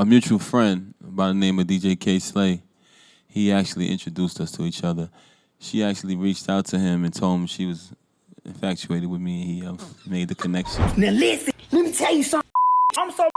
a mutual friend by the name of DJ K Slay. He actually introduced us to each other. She actually reached out to him and told him she was infatuated with me. He made the connection. Now listen, let me tell you something. I'm so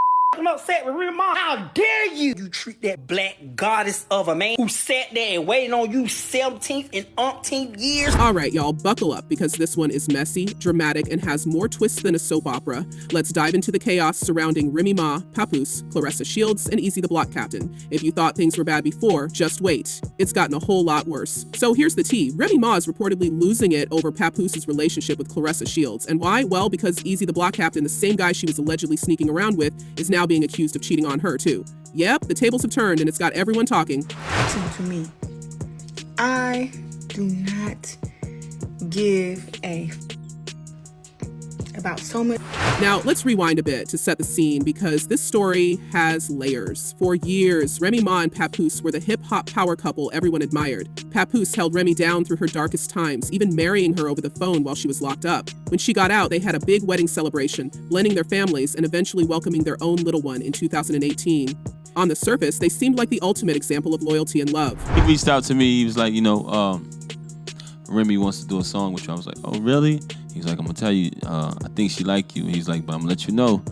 upset with Remy Ma. How dare you? You treat that black goddess of a man who sat there and waited on you 17th and umpteenth years. All right, y'all, buckle up because this one is messy, dramatic, and has more twists than a soap opera. Let's dive into the chaos surrounding Remy Ma, Papoose, Claressa Shields, and Eazy the Block Captain. If you thought things were bad before, just wait. It's gotten a whole lot worse. So here's the tea. Remy Ma is reportedly losing it over Papoose's relationship with Claressa Shields. And why? Well, because Eazy the Block Captain, the same guy she was allegedly sneaking around with, is now being accused of cheating on her too. Yep, the tables have turned and it's got everyone talking. Listen to me. I do not give a about so much. Now, let's rewind a bit to set the scene because this story has layers. For years, Remy Ma and Papoose were the hip-hop power couple everyone admired. Papoose held Remy down through her darkest times, even marrying her over the phone while she was locked up. When she got out, they had a big wedding celebration, blending their families and eventually welcoming their own little one in 2018. On the surface, they seemed like the ultimate example of loyalty and love. He reached out to me. He was like, Remy wants to do a song with you. I was like, oh, really? He's like, I'm gonna tell you, I think she like you. He's like, but I'm gonna let you know,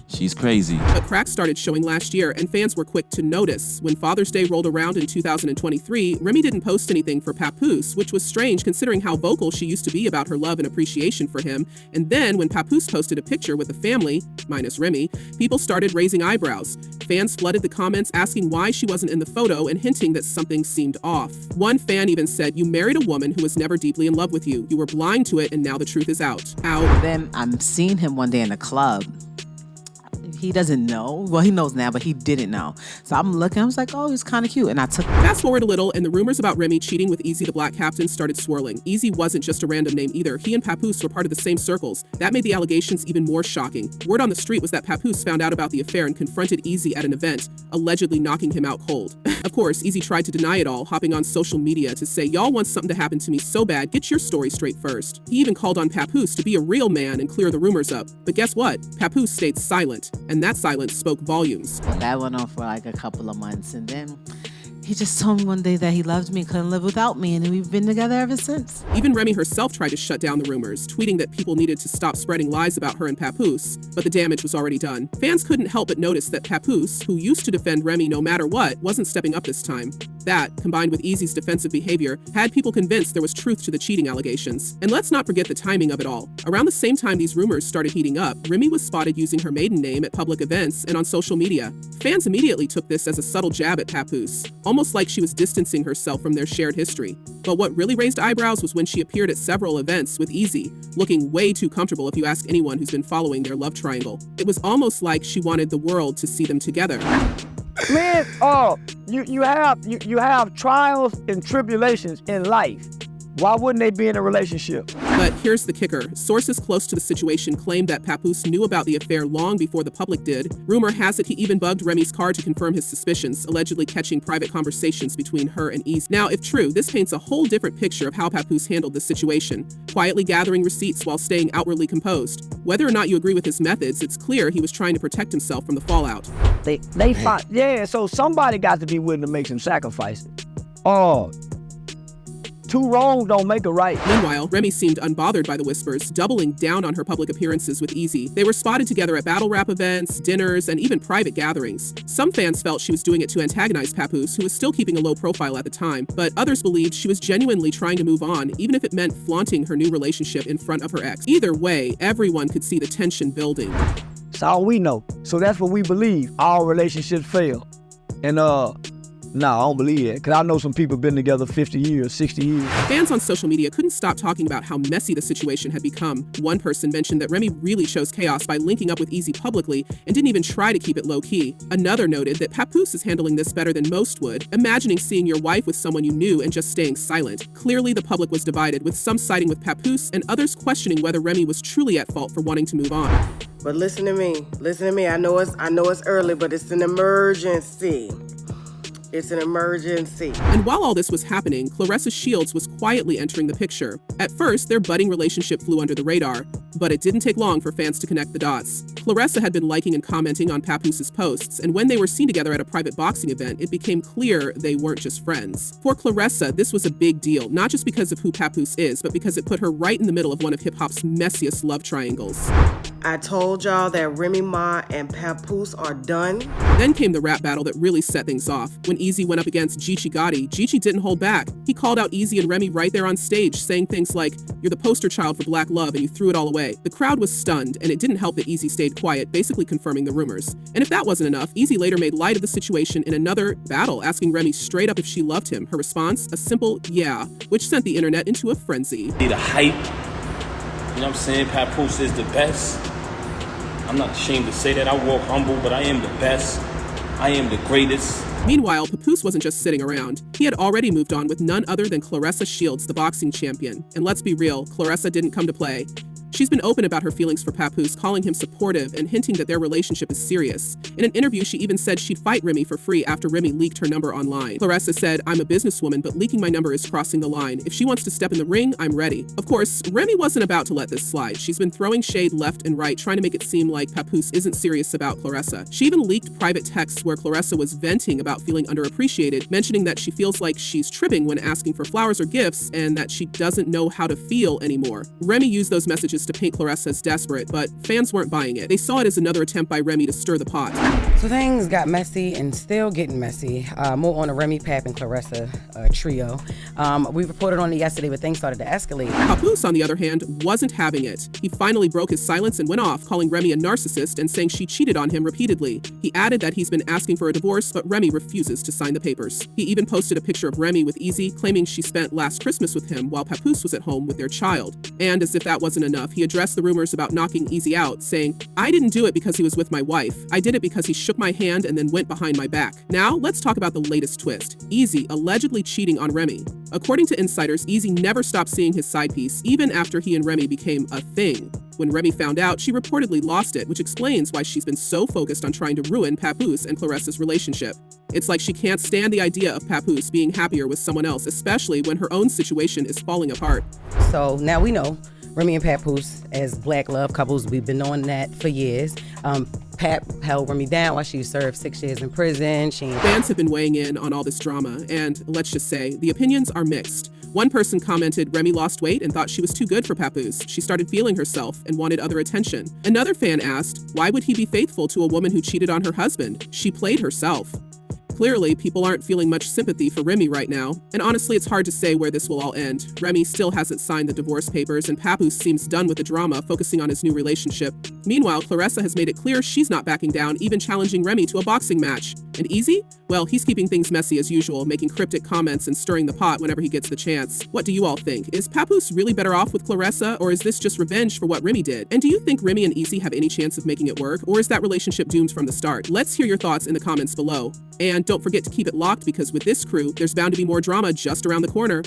she's crazy. But cracks started showing last year, and fans were quick to notice. When Father's Day rolled around in 2023, Remy didn't post anything for Papoose, which was strange considering how vocal she used to be about her love and appreciation for him. And then when Papoose posted a picture with the family, minus Remy, people started raising eyebrows. Fans flooded the comments asking why she wasn't in the photo and hinting that something seemed off. One fan even said, you married a woman who was never deeply in love with you. You were blind to it and now the truth is out. Then I'm seeing him one day in the club. He doesn't know. Well, he knows now, but he didn't know. So I'm looking, I was like, oh, he's kind of cute. And I took... Fast forward a little, and the rumors about Remy cheating with Eazy the Black Captain started swirling. Eazy wasn't just a random name either. He and Papoose were part of the same circles. That made the allegations even more shocking. Word on the street was that Papoose found out about the affair and confronted Eazy at an event, allegedly knocking him out cold. Of course, Eazy tried to deny it all, hopping on social media to say, y'all want something to happen to me so bad, get your story straight first. He even called on Papoose to be a real man and clear the rumors up. But guess what? Papoose stayed silent, and that silence spoke volumes. That went on for like a couple of months, and then he just told me one day that he loved me, couldn't live without me, and we've been together ever since. Even Remy herself tried to shut down the rumors, tweeting that people needed to stop spreading lies about her and Papoose, but the damage was already done. Fans couldn't help but notice that Papoose, who used to defend Remy no matter what, wasn't stepping up this time. That, combined with Eazy's defensive behavior, had people convinced there was truth to the cheating allegations. And let's not forget the timing of it all. Around the same time these rumors started heating up, Remy was spotted using her maiden name at public events and on social media. Fans immediately took this as a subtle jab at Papoose, almost like she was distancing herself from their shared history. But what really raised eyebrows was when she appeared at several events with Eazy, looking way too comfortable if you ask anyone who's been following their love triangle. It was almost like she wanted the world to see them together. Man, you have trials and tribulations in life. Why wouldn't they be in a relationship? But here's the kicker. Sources close to the situation claim that Papoose knew about the affair long before the public did. Rumor has it he even bugged Remy's car to confirm his suspicions, allegedly catching private conversations between her and Eazy. Now, if true, this paints a whole different picture of how Papoose handled this situation, quietly gathering receipts while staying outwardly composed. Whether or not you agree with his methods, it's clear he was trying to protect himself from the fallout. So somebody got to be willing to make some sacrifices. Two wrongs don't make a right. Meanwhile, Remy seemed unbothered by the whispers, doubling down on her public appearances with Eazy. They were spotted together at battle rap events, dinners, and even private gatherings. Some fans felt she was doing it to antagonize Papoose, who was still keeping a low profile at the time, but others believed she was genuinely trying to move on, even if it meant flaunting her new relationship in front of her ex. Either way, everyone could see the tension building. That's all we know. So that's what we believe. All relationships fail. And no, I don't believe it, because I know some people been together 50 years, 60 years. Fans on social media couldn't stop talking about how messy the situation had become. One person mentioned that Remy really chose chaos by linking up with Eazy publicly and didn't even try to keep it low-key. Another noted that Papoose is handling this better than most would, imagining seeing your wife with someone you knew and just staying silent. Clearly, the public was divided, with some siding with Papoose and others questioning whether Remy was truly at fault for wanting to move on. But listen to me. I know it's early, but it's an emergency. It's an emergency. And while all this was happening, Claressa Shields was quietly entering the picture. At first, their budding relationship flew under the radar, but it didn't take long for fans to connect the dots. Claressa had been liking and commenting on Papoose's posts, and when they were seen together at a private boxing event, it became clear they weren't just friends. For Claressa, this was a big deal, not just because of who Papoose is, but because it put her right in the middle of one of hip-hop's messiest love triangles. I told y'all that Remy Ma and Papoose are done. Then came the rap battle that really set things off. When Eazy went up against Geechee Gotti, Geechee didn't hold back. He called out Eazy and Remy right there on stage, saying things like, "You're the poster child for black love and you threw it all away." The crowd was stunned, and it didn't help that Eazy stayed quiet, basically confirming the rumors. And if that wasn't enough, Eazy later made light of the situation in another battle, asking Remy straight up if she loved him. Her response, a simple yeah, which sent the internet into a frenzy. Need a hype. You know what I'm saying? Papoose is the best. I'm not ashamed to say that. I walk humble, but I am the best. I am the greatest. Meanwhile, Papoose wasn't just sitting around. He had already moved on with none other than Claressa Shields, the boxing champion. And let's be real, Claressa didn't come to play. She's been open about her feelings for Papoose, calling him supportive and hinting that their relationship is serious. In an interview, she even said she'd fight Remy for free after Remy leaked her number online. Claressa said, "I'm a businesswoman, but leaking my number is crossing the line. If she wants to step in the ring, I'm ready." Of course, Remy wasn't about to let this slide. She's been throwing shade left and right, trying to make it seem like Papoose isn't serious about Claressa. She even leaked private texts where Claressa was venting about feeling underappreciated, mentioning that she feels like she's tripping when asking for flowers or gifts and that she doesn't know how to feel anymore. Remy used those messages to paint Claressa as desperate, but fans weren't buying it. They saw it as another attempt by Remy to stir the pot. So things got messy and still getting messy. More on the Remy, Pap, and Claressa trio. We reported on it yesterday, but things started to escalate. Papoose, on the other hand, wasn't having it. He finally broke his silence and went off, calling Remy a narcissist and saying she cheated on him repeatedly. He added that he's been asking for a divorce, but Remy refuses to sign the papers. He even posted a picture of Remy with Eazy, claiming she spent last Christmas with him while Papoose was at home with their child. And as if that wasn't enough, he addressed the rumors about knocking Eazy out, saying, "I didn't do it because he was with my wife. I did it because he shook my hand and then went behind my back." Now, let's talk about the latest twist. Eazy allegedly cheating on Remy. According to insiders, Eazy never stopped seeing his side piece, even after he and Remy became a thing. When Remy found out, she reportedly lost it, which explains why she's been so focused on trying to ruin Papoose and Claressa's relationship. It's like she can't stand the idea of Papoose being happier with someone else, especially when her own situation is falling apart. So now we know Remy and Papoose as black love couples. We've been knowing that for years. Pap held Remy down while she served 6 years in prison. Fans have been weighing in on all this drama, and let's just say, the opinions are mixed. One person commented Remy lost weight and thought she was too good for Papoose. She started feeling herself and wanted other attention. Another fan asked, why would he be faithful to a woman who cheated on her husband? She played herself. Clearly, people aren't feeling much sympathy for Remy right now, and honestly, it's hard to say where this will all end. Remy still hasn't signed the divorce papers, and Papoose seems done with the drama, focusing on his new relationship. Meanwhile, Claressa has made it clear she's not backing down, even challenging Remy to a boxing match. And Eazy? Well, he's keeping things messy as usual, making cryptic comments and stirring the pot whenever he gets the chance. What do you all think? Is Papoose really better off with Claressa, or is this just revenge for what Remy did? And do you think Remy and Eazy have any chance of making it work, or is that relationship doomed from the start? Let's hear your thoughts in the comments below. And don't forget to keep it locked, because with this crew, there's bound to be more drama just around the corner.